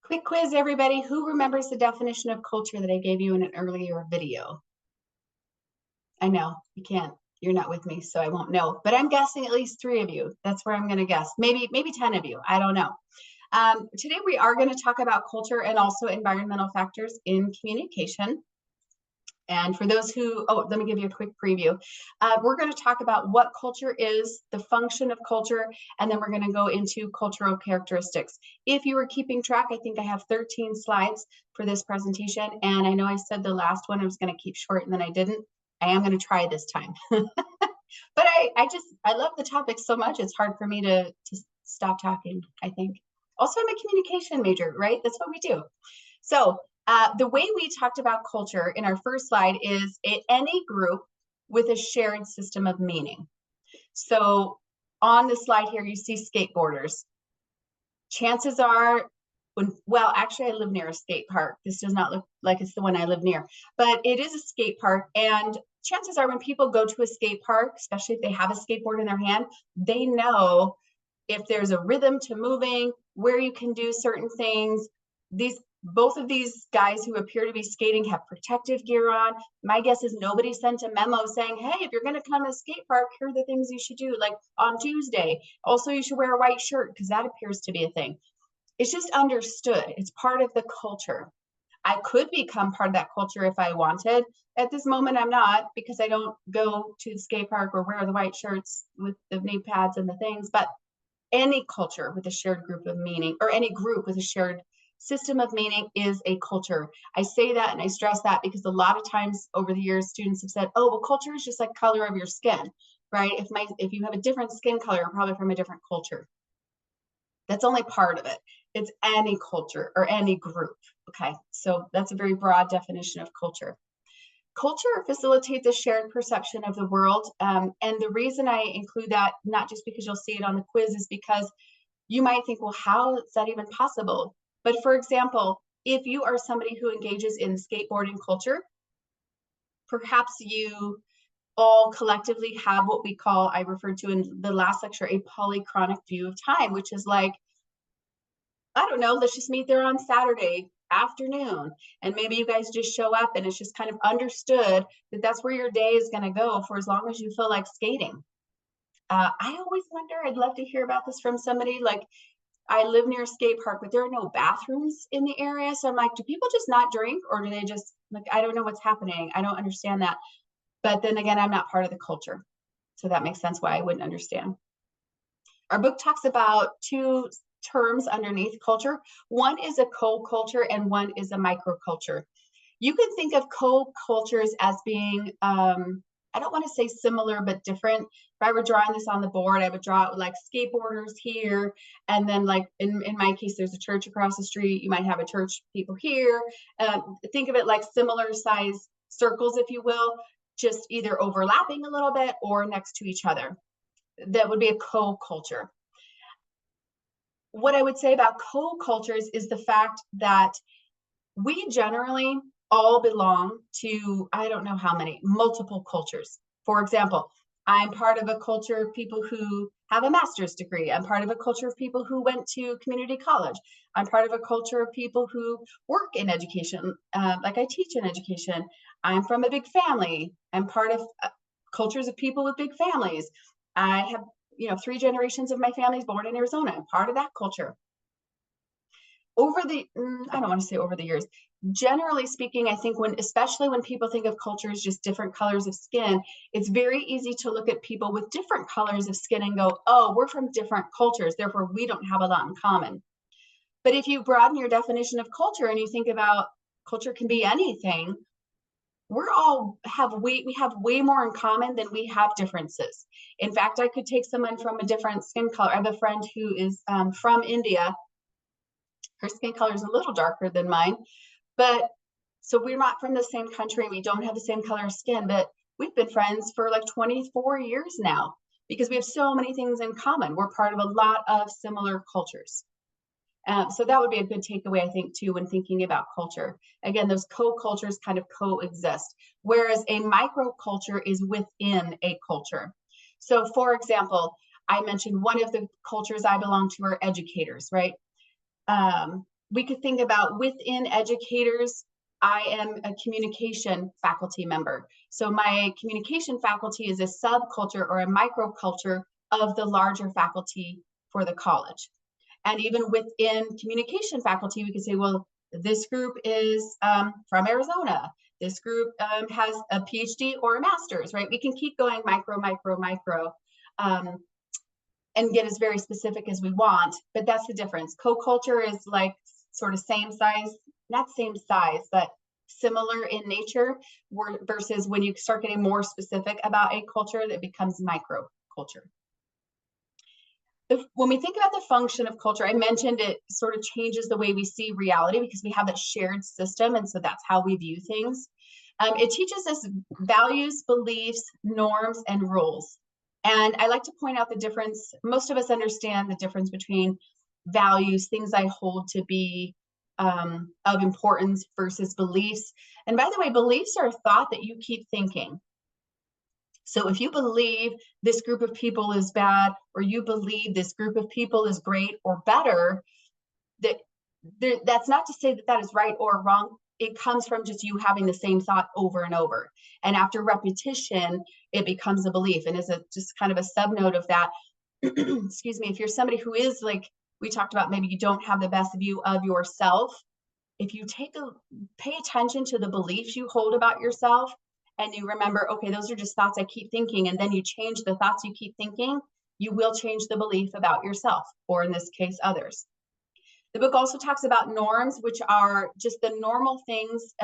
Quick quiz, everybody. Who remembers the definition of culture that I gave you in an earlier video? I know you can't. You're not with me, so I won't know. But I'm guessing at least 3 of you. That's where I'm going to guess. Maybe 10 of you. I don't know. Today we are going to talk about culture and also environmental factors in communication. And for those who, let me give you a quick preview. We're going to talk about what culture is, the function of culture, and then we're going to go into cultural characteristics. If you were keeping track, I think I have 13 slides for this presentation. And I know I said the last one I was going to keep short and then I didn't. I am going to try this time. But I love the topic so much, it's hard for me to stop talking, I think. Also, I'm a communication major, right? That's what we do. So the way we talked about culture in our first slide is any group with a shared system of meaning. So on the slide here, you see skateboarders. Chances are, well, actually, I live near a skate park. This does not look like it's the one I live near, but it is a skate park. And chances are when people go to a skate park, especially if they have a skateboard in their hand, they know if there's a rhythm to moving, where you can do certain things. Both of these guys who appear to be skating have protective gear on. My guess is nobody sent a memo saying, hey, if you're going to come to a skate park, here are the things you should do, like on Tuesday. Also, you should wear a white shirt because that appears to be a thing. It's just understood. It's part of the culture. I could become part of that culture if I wanted. At this moment, I'm not, because I don't go to the skate park or wear the white shirts with the knee pads and the things. But any culture with a shared group of meaning, or any group with a shared system of meaning, is a culture. I say that and I stress that because a lot of times over the years, students have said, oh, well, culture is just like color of your skin, right? If you have a different skin color, you're probably from a different culture. That's only part of it. It's any culture or any group. Okay, so that's a very broad definition of culture. Culture facilitates a shared perception of the world. And the reason I include that, not just because you'll see it on the quiz, is because you might think, well, how is that even possible? But for example, if you are somebody who engages in skateboarding culture, perhaps you all collectively have what we call, I referred to in the last lecture, a polychronic view of time, which is like, I don't know, let's just meet there on Saturday afternoon. And maybe you guys just show up and it's just kind of understood that that's where your day is going to go for as long as you feel like skating. I always wonder, I'd love to hear about this from somebody. Like, I live near a skate park, but there are no bathrooms in the area. So I'm like, do people just not drink, or do they just, like, I don't know what's happening. I don't understand that. But then again, I'm not part of the culture. So that makes sense why I wouldn't understand. Our book talks about 2 terms underneath culture. One is a co-culture and one is a microculture. You can think of co-cultures as being, I don't want to say similar, but different. If I were drawing this on the board, I would draw it like skateboarders here. And then like in my case, there's a church across the street. You might have a church people here. Think of it like similar size circles, if you will, just either overlapping a little bit or next to each other. That would be a co-culture. What I would say about co-cultures is the fact that we generally all belong to, I don't know how many, multiple cultures. For example, I'm part of a culture of people who have a master's degree. I'm part of a culture of people who went to community college. I'm part of a culture of people who work in education, like I teach in education. I'm from a big family. I'm part of cultures of people with big families. I have, 3 generations of my family is born in Arizona. I'm part of that culture. I don't want to say over the years, generally speaking, I think especially when people think of culture as just different colors of skin, it's very easy to look at people with different colors of skin and go, oh, we're from different cultures, therefore we don't have a lot in common. But if you broaden your definition of culture and you think about culture can be anything, we have way more in common than we have differences. In fact, I could take someone from a different skin color. I have a friend who is from India. Her skin color is a little darker than mine, but so we're not from the same country. We don't have the same color of skin, but we've been friends for like 24 years now because we have so many things in common. We're part of a lot of similar cultures. So that would be a good takeaway, I think, too, when thinking about culture. Again, those co-cultures kind of coexist, whereas a microculture is within a culture. So, for example, I mentioned one of the cultures I belong to are educators, right? We could think about within educators, I am a communication faculty member. So my communication faculty is a subculture or a microculture of the larger faculty for the college. And even within communication faculty, we could say, well, this group is from Arizona. This group has a PhD or a master's, right? We can keep going micro, micro, micro, and get as very specific as we want, but that's the difference. Co-culture is like sort of same size, not same size, but similar in nature, versus when you start getting more specific about a culture, that becomes micro culture. When we think about the function of culture, I mentioned it sort of changes the way we see reality because we have that shared system, and so that's how we view things. It teaches us values, beliefs, norms, and rules. And I like to point out the difference. Most of us understand the difference between values, things I hold to be of importance, versus beliefs. And by the way, beliefs are a thought that you keep thinking. So if you believe this group of people is bad, or you believe this group of people is great or better, that's not to say that that is right or wrong. It comes from just you having the same thought over and over. And after repetition, it becomes a belief. And as a just kind of a subnote of that, excuse me, if you're somebody who is like, we talked about, maybe you don't have the best view of yourself, if you pay attention to the beliefs you hold about yourself, and you remember, okay, those are just thoughts I keep thinking, and then you change the thoughts you keep thinking, you will change the belief about yourself, or in this case, others. The book also talks about norms, which are just the normal things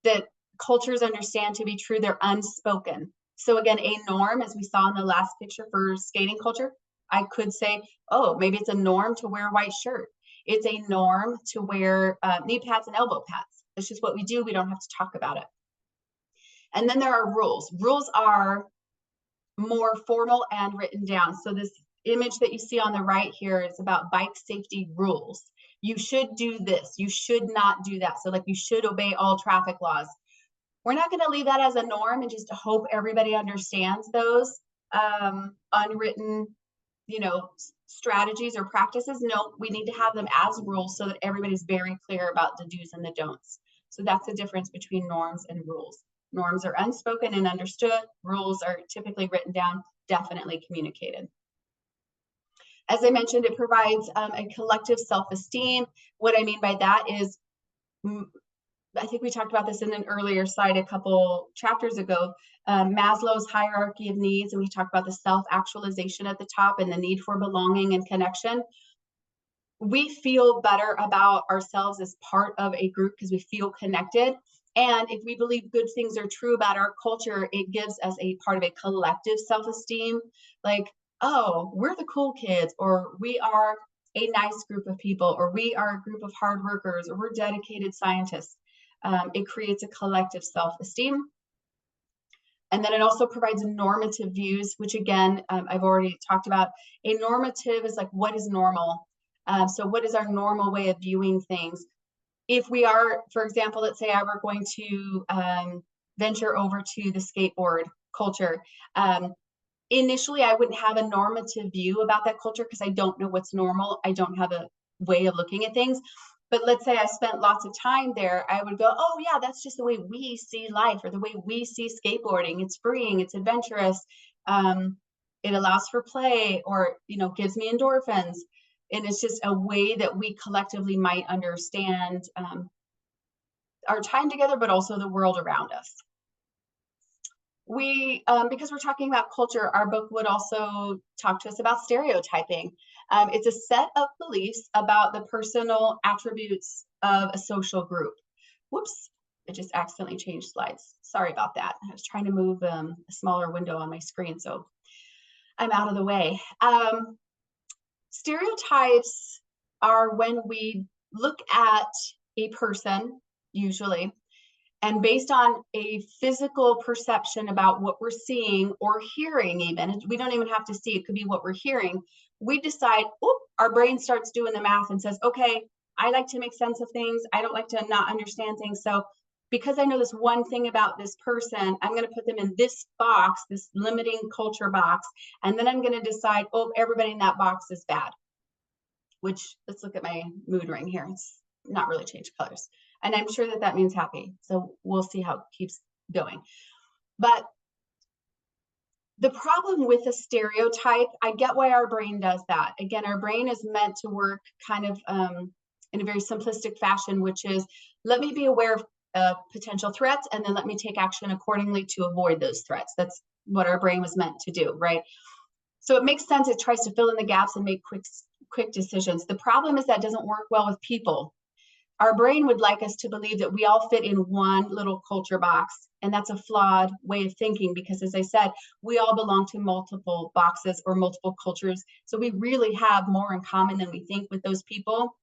that cultures understand to be true. They're unspoken. So again, a norm, as we saw in the last picture for skating culture, I could say, oh, maybe it's a norm to wear a white shirt. It's a norm to wear knee pads and elbow pads. It's just what we do. We don't have to talk about it. And then there are rules. Rules are more formal and written down. So this image that you see on the right here is about bike safety rules. You should do this. You should not do that. So like, you should obey all traffic laws. We're not going to leave that as a norm and just hope everybody understands those unwritten, strategies or practices. No, we need to have them as rules so that everybody's very clear about the do's and the don'ts. So that's the difference between norms and rules. Norms are unspoken and understood. Rules are typically written down, definitely communicated. As I mentioned, it provides a collective self-esteem. What I mean by that is, I think we talked about this in an earlier slide a couple chapters ago, Maslow's hierarchy of needs, and we talked about the self-actualization at the top and the need for belonging and connection. We feel better about ourselves as part of a group because we feel connected. And if we believe good things are true about our culture, it gives us a part of a collective self-esteem. Like, oh, we're the cool kids, or we are a nice group of people, or we are a group of hard workers, or we're dedicated scientists. It creates a collective self-esteem. And then it also provides normative views, which again, I've already talked about. A normative is like, what is normal? So what is our normal way of viewing things? If we are, for example, let's say I were going to venture over to the skateboard culture. Initially, I wouldn't have a normative view about that culture because I don't know what's normal. I don't have a way of looking at things. But let's say I spent lots of time there, I would go, oh yeah, that's just the way we see life, or the way we see skateboarding. It's freeing, it's adventurous, it allows for play, or gives me endorphins. And it's just a way that we collectively might understand our time together, but also the world around us. We, because we're talking about culture, our book would also talk to us about stereotyping. It's a set of beliefs about the personal attributes of a social group. Whoops, it just accidentally changed slides. Sorry about that. I was trying to move a smaller window on my screen, so I'm out of the way. Stereotypes are when we look at a person, usually, and based on a physical perception about what we're seeing or hearing, even, we don't even have to see, it could be what we're hearing, we decide, oh, our brain starts doing the math and says, okay, I like to make sense of things. I don't like to not understand things. So because I know this one thing about this person, I'm going to put them in this box, this limiting culture box, and then I'm going to decide, oh, everybody in that box is bad. Which, let's look at my mood ring here. It's not really change colors. And I'm sure that that means happy. So we'll see how it keeps going. But the problem with a stereotype, I get why our brain does that. Again, our brain is meant to work kind of in a very simplistic fashion, which is, let me be aware of potential threats, and then let me take action accordingly to avoid those threats. That's what our brain was meant to do, right? So it makes sense. It tries to fill in the gaps and make quick decisions. The problem is that doesn't work well with people. Our brain would like us to believe that we all fit in one little culture box, and that's a flawed way of thinking, because as I said, we all belong to multiple boxes or multiple cultures. So we really have more in common than we think with those people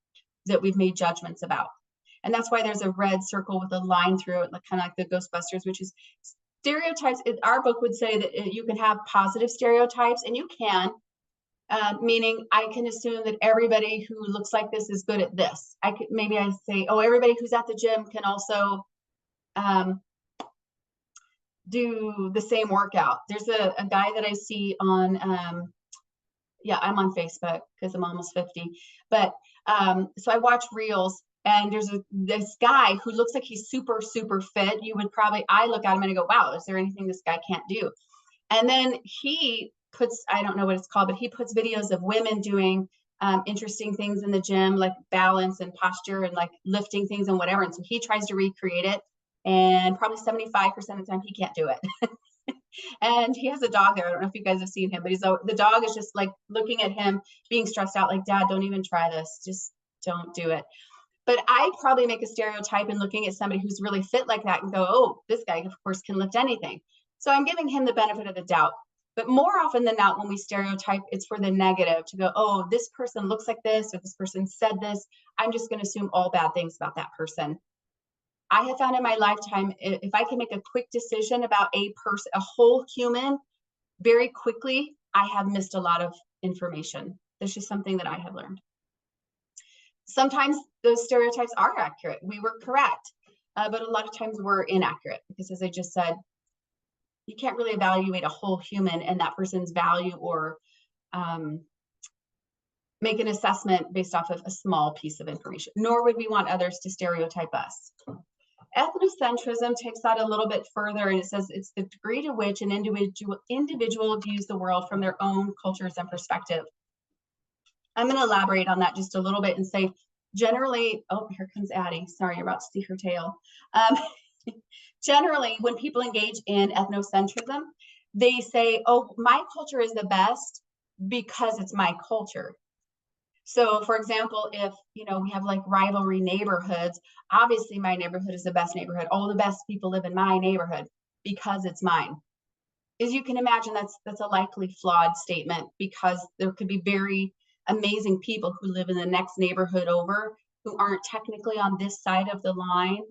that we've made judgments about. And that's why there's a red circle with a line through it, like kind of like the Ghostbusters, which is stereotypes. Our book would say that you can have positive stereotypes, and you can, meaning I can assume that everybody who looks like this is good at this. Maybe I say, oh, everybody who's at the gym can also do the same workout. There's a guy that I see on, yeah, I'm on Facebook because I'm almost 50, but so I watch reels, and there's this guy who looks like he's super, super fit. I look at him and I go, wow, is there anything this guy can't do? And then he puts, I don't know what it's called, but he puts videos of women doing interesting things in the gym, like balance and posture and like lifting things and whatever. And so he tries to recreate it, and probably 75% of the time he can't do it. And he has a dog there. I don't know if you guys have seen him, but the dog is just like looking at him, being stressed out, like, Dad, don't even try this. Just don't do it. But I probably make a stereotype in looking at somebody who's really fit like that and go, oh, this guy, of course, can lift anything. So I'm giving him the benefit of the doubt. But more often than not, when we stereotype, it's for the negative, to go, oh, this person looks like this, or this person said this. I'm just going to assume all bad things about that person. I have found in my lifetime, if I can make a quick decision about a person, a whole human, very quickly, I have missed a lot of information. That's just something that I have learned. Sometimes those stereotypes are accurate. We were correct, but a lot of times we're inaccurate, because as I just said, you can't really evaluate a whole human and that person's value, or make an assessment based off of a small piece of information, nor would we want others to stereotype us. Ethnocentrism takes that a little bit further, and it says it's the degree to which an individual views the world from their own cultures and perspective. I'm going to elaborate on that just a little bit and say, generally, oh, here comes Addie. Sorry, you're about to see her tail. Generally, when people engage in ethnocentrism, they say, oh, my culture is the best because it's my culture. So for example, if, we have like rivalry neighborhoods, obviously my neighborhood is the best neighborhood. All the best people live in my neighborhood because it's mine. As you can imagine, that's a likely flawed statement, because there could be very amazing people who live in the next neighborhood over who aren't technically on this side of the line.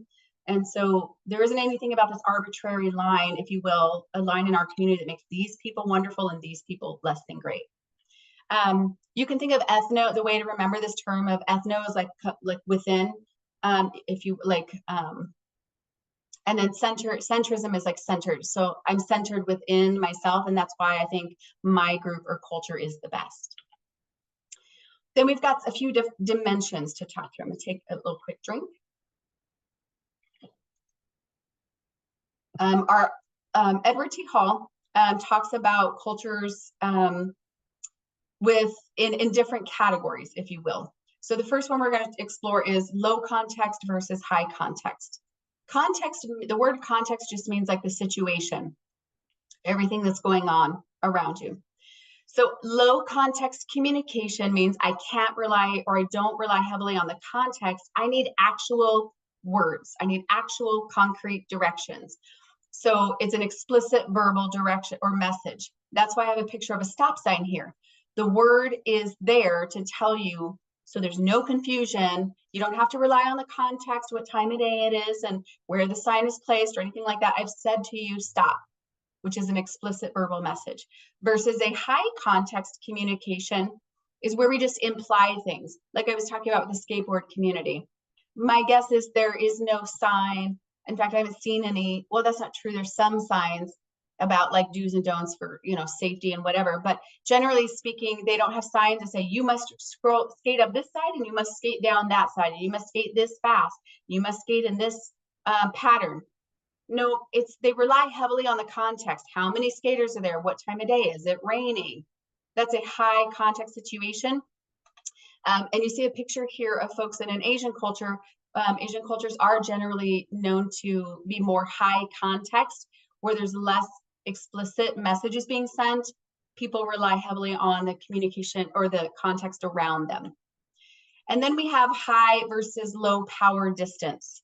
And so there isn't anything about this arbitrary line, if you will, a line in our community that makes these people wonderful and these people less than great. You can think of ethno, the way to remember this term of ethno is like within, if you like, and then centrism is like centered. So I'm centered within myself, and that's why I think my group or culture is the best. Then we've got a few dimensions to talk through. I'm gonna take a little quick drink. Edward T. Hall talks about cultures in different categories, if you will. So the first one we're going to explore is low context versus high context. Context, the word context just means like the situation, everything that's going on around you. So low context communication means I can't rely, or I don't rely heavily on the context. I need actual words. I need actual concrete directions. So it's an explicit verbal direction or message. That's why I have a picture of a stop sign here. The word is there to tell you, so there's no confusion. You don't have to rely on the context, what time of day it is and where the sign is placed or anything like that. I've said to you, stop, which is an explicit verbal message. Versus a high context communication is where we just imply things. Like I was talking about with the skateboard community. My guess is there is no sign. In fact, I haven't seen any. Well, that's not true. There's some signs about like do's and don'ts for, you know, safety and whatever. But generally speaking, they don't have signs that say you must skate up this side and you must skate down that side, and you must skate this fast, you must skate in this pattern. No, they rely heavily on the context. How many skaters are there? What time of day? Is it raining? That's a high context situation. And you see a picture here of folks in an Asian culture. Asian cultures are generally known to be more high context, where there's less explicit messages being sent. People rely heavily on the communication or the context around them. And then we have high versus low power distance.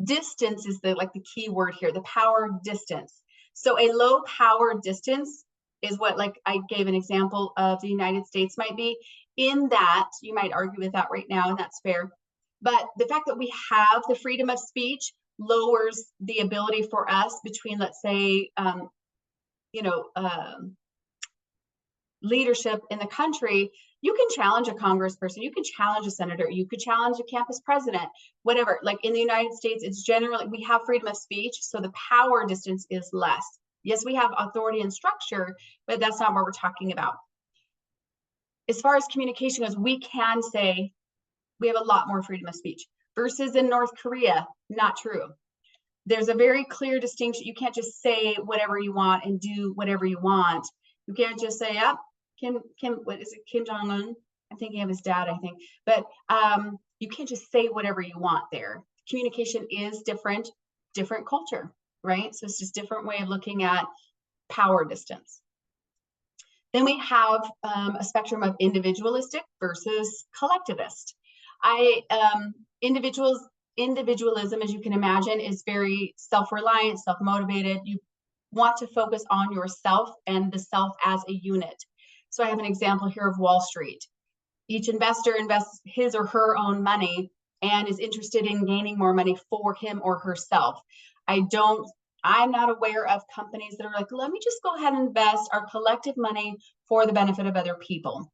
Distance is the key word here, the power distance. So a low power distance is what, like I gave an example of the United States might be, in that you might argue with that right now, and that's fair. But the fact that we have the freedom of speech lowers the ability for us between, let's say, leadership in the country. You can challenge a congressperson, you can challenge a senator, you could challenge a campus president, whatever. Like in the United States, it's generally, we have freedom of speech, so the power distance is less. Yes, we have authority and structure, but that's not what we're talking about. As far as communication goes, we can say we have a lot more freedom of speech versus in North Korea, not true. There's a very clear distinction. You can't just say whatever you want and do whatever you want. You can't just say, yep, what is it, Kim Jong-un? I'm thinking of his dad, I think. But you can't just say whatever you want there. Communication is different culture, right? So it's just a different way of looking at power distance. Then we have a spectrum of individualistic versus collectivist. Individualism, as you can imagine, is very self-reliant, self-motivated. You want to focus on yourself and the self as a unit. So I have an example here of Wall Street. Each investor invests his or her own money and is interested in gaining more money for him or herself. I'm not aware of companies that are like, let me just go ahead and invest our collective money for the benefit of other people.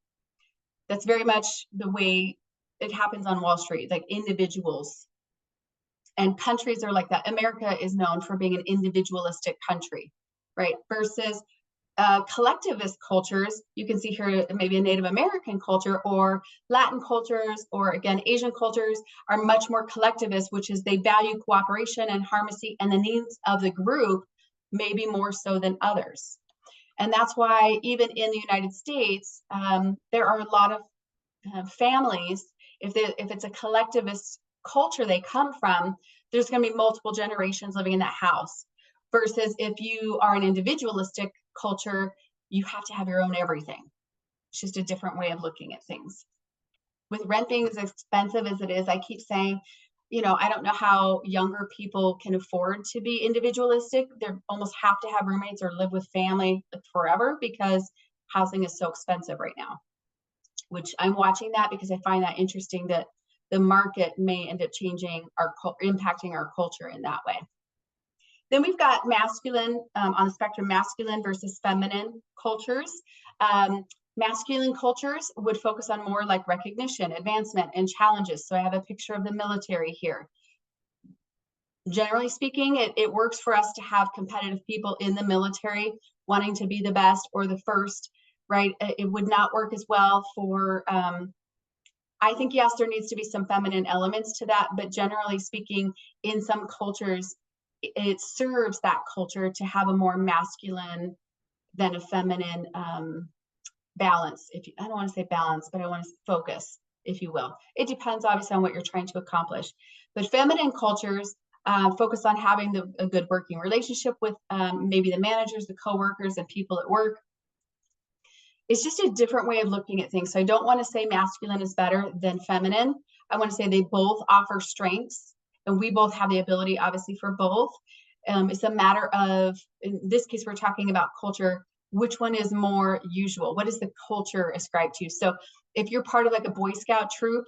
That's very much the way it happens on Wall Street, like individuals. And countries are like that. America is known for being an individualistic country, right? Versus collectivist cultures, you can see here maybe a Native American culture or Latin cultures, or again, Asian cultures are much more collectivist, which is they value cooperation and harmony and the needs of the group, maybe more so than others. And that's why even in the United States, there are a lot of families, if it's a collectivist culture they come from, there's going to be multiple generations living in that house. Versus if you are an individualistic culture, you have to have your own everything. It's just a different way of looking at things. With rent being as expensive as it is, I keep saying, I don't know how younger people can afford to be individualistic. They almost have to have roommates or live with family forever because housing is so expensive right now, which I'm watching that because I find that interesting that the market may end up impacting our culture in that way. Then we've got masculine, on the spectrum, masculine versus feminine cultures. Masculine cultures would focus on more like recognition, advancement, and challenges. So I have a picture of the military here. Generally speaking, it works for us to have competitive people in the military wanting to be the best or the first, right? It would not work as well for, I think, yes, there needs to be some feminine elements to that, but generally speaking, in some cultures, it serves that culture to have a more masculine than a feminine balance. I don't want to say balance, but I want to focus, if you will. It depends obviously on what you're trying to accomplish. But feminine cultures focus on having a good working relationship with maybe the managers, the coworkers, and people at work. It's just a different way of looking at things. So I don't want to say masculine is better than feminine. I want to say they both offer strengths, and we both have the ability, obviously, for both. It's a matter of, in this case, we're talking about culture. Which one is more usual? What is the culture ascribed to? So if you're part of like a Boy Scout troop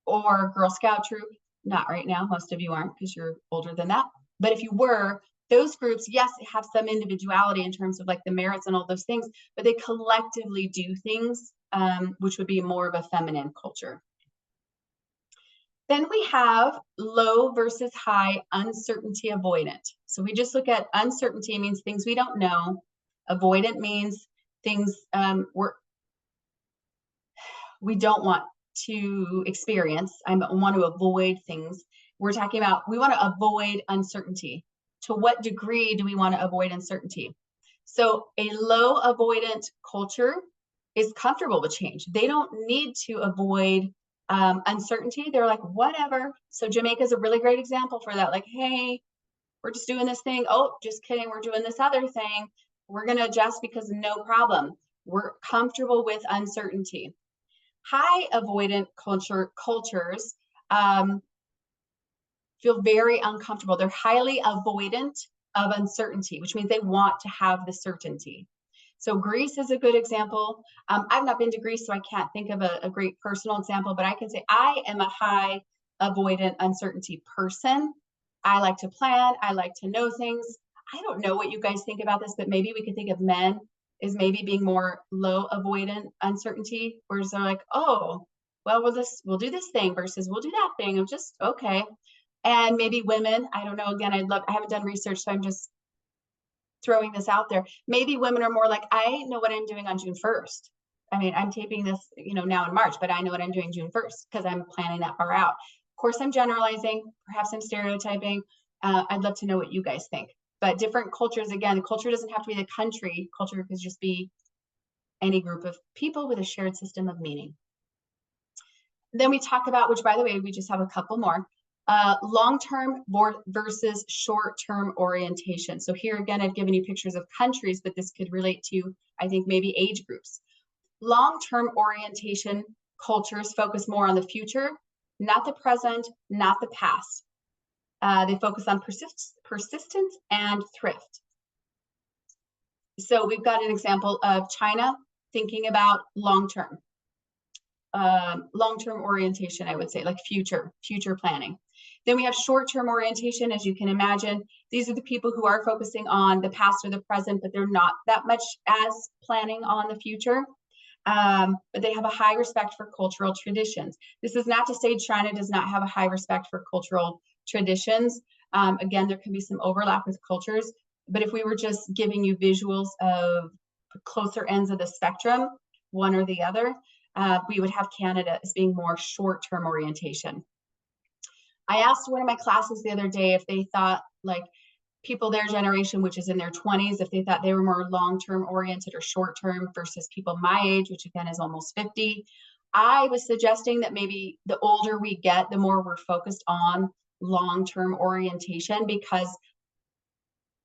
or Girl Scout troop, not right now, most of you aren't because you're older than that. But if you were, those groups, yes, have some individuality in terms of like the merits and all those things, but they collectively do things, which would be more of a feminine culture. Then we have low versus high uncertainty avoidant. So we just look at uncertainty means things we don't know. Avoidant means things we don't want to experience. I want to avoid things. We're talking about we want to avoid uncertainty. To what degree do we want to avoid uncertainty? So a low avoidant culture is comfortable with change. They don't need to avoid uncertainty. They're like, whatever. So Jamaica is a really great example for that. Like, hey, we're just doing this thing. Oh, just kidding. We're doing this other thing. We're going to adjust because no problem. We're comfortable with uncertainty. High avoidant cultures feel very uncomfortable. They're highly avoidant of uncertainty, which means they want to have the certainty. So Greece is a good example. I've not been to Greece, so I can't think of a great personal example, but I can say I am a high avoidant uncertainty person. I like to plan. I like to know things. I don't know what you guys think about this, but maybe we could think of men as maybe being more low avoidant uncertainty, whereas they're like, oh, well, we'll do this thing versus we'll do that thing. I'm just okay. And maybe women, I don't know, again, I haven't done research, so I'm just throwing this out there. Maybe women are more like, I know what I'm doing on June 1st. I mean, I'm taping this, now in March, but I know what I'm doing June 1st because I'm planning that far out. Of course, I'm generalizing, perhaps I'm stereotyping. I'd love to know what you guys think. But different cultures, again, culture doesn't have to be the country. Culture could just be any group of people with a shared system of meaning. Then we talk about, which by the way, we just have a couple more, long-term versus short-term orientation. So here again, I've given you pictures of countries, but this could relate to, I think, maybe age groups. Long-term orientation cultures focus more on the future, not the present, not the past. They focus on persistence and thrift. So we've got an example of China thinking about long-term orientation, I would say, like future planning. Then we have short-term orientation, as you can imagine. These are the people who are focusing on the past or the present, but they're not that much as planning on the future. But they have a high respect for cultural traditions. This is not to say China does not have a high respect for cultural traditions. Again, there can be some overlap with cultures, but if we were just giving you visuals of closer ends of the spectrum, one or the other, we would have Canada as being more short-term orientation. I asked one of my classes the other day if they thought, like, people their generation, which is in their 20s, if they thought they were more long-term oriented or short-term versus people my age, which again is almost 50. I was suggesting that maybe the older we get, the more we're focused on long-term orientation, because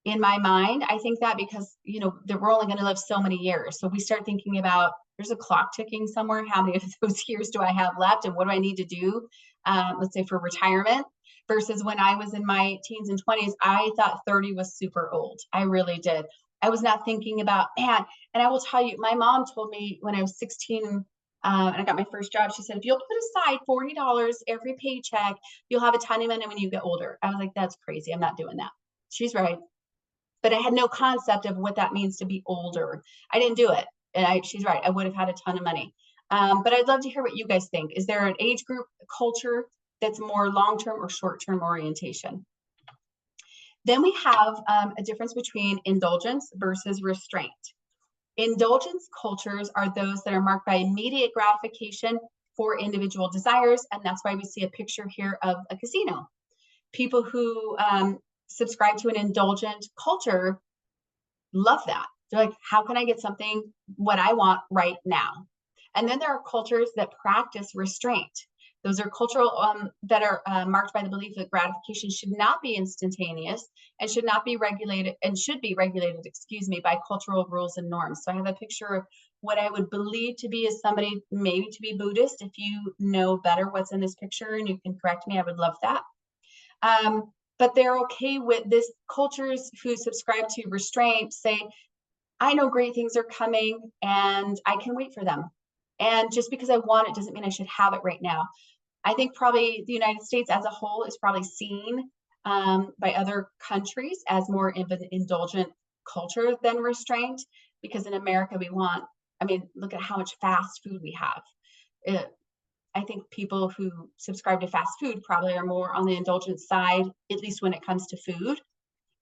in my mind, I think that because, that we're only going to live so many years. So we start thinking about, there's a clock ticking somewhere. How many of those years do I have left? And what do I need to do, let's say, for retirement? Versus when I was in my teens and 20s, I thought 30 was super old. I really did. I was not thinking about, man, and I will tell you, my mom told me when I was 16, and I got my first job, she said, if you'll put aside $40 every paycheck, you'll have a ton of money when you get older. I was like, that's crazy. I'm not doing that. She's right. But I had no concept of what that means to be older. I didn't do it. And she's right. I would have had a ton of money. But I'd love to hear what you guys think. Is there an age group culture that's more long-term or short-term orientation? Then we have a difference between indulgence versus restraint. Indulgence cultures are those that are marked by immediate gratification for individual desires. And that's why we see a picture here of a casino. People who subscribe to an indulgent culture love that. They're like, how can I get something, what I want right now? And then there are cultures that practice restraint. Those are cultural that are marked by the belief that gratification should not be instantaneous and should be regulated, by cultural rules and norms. So I have a picture of what I would believe to be as somebody maybe to be Buddhist. If you know better what's in this picture and you can correct me, I would love that. But they're okay with this. Cultures who subscribe to restraint say, I know great things are coming and I can wait for them. And just because I want it doesn't mean I should have it right now. I think probably the United States as a whole is probably seen by other countries as more of an indulgent culture than restraint, because in America look at how much fast food we have. I think people who subscribe to fast food probably are more on the indulgent side, at least when it comes to food.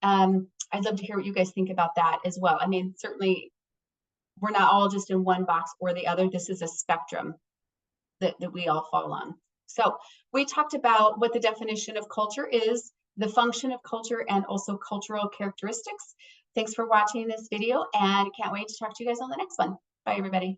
I'd love to hear what you guys think about that as well. I mean, certainly we're not all just in one box or the other. This is a spectrum that we all fall on. So we talked about what the definition of culture is, the function of culture, and also cultural characteristics. Thanks for watching this video, and can't wait to talk to you guys on the next one. Bye, everybody.